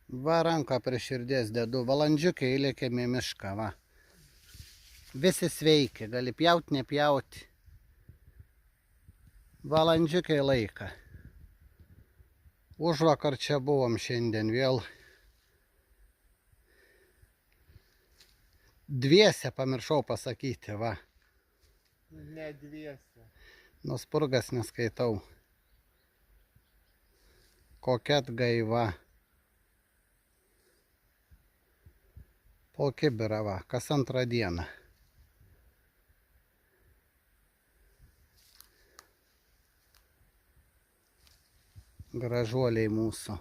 Va, ranką prie širdies dedu. Valandžiukai įlėkėme į mišką, va. Visi sveiki, gali pjauti, nepjauti. Valandžiukai laiką. Užvakar čia buvom, šiandien vėl. Dviese pamiršau pasakyti, va. Ne dviese. Nors spurgas neskaitau. Kokia gaiva. Po kibirą, va, kas antrą dieną. Gražuoliai mūsų.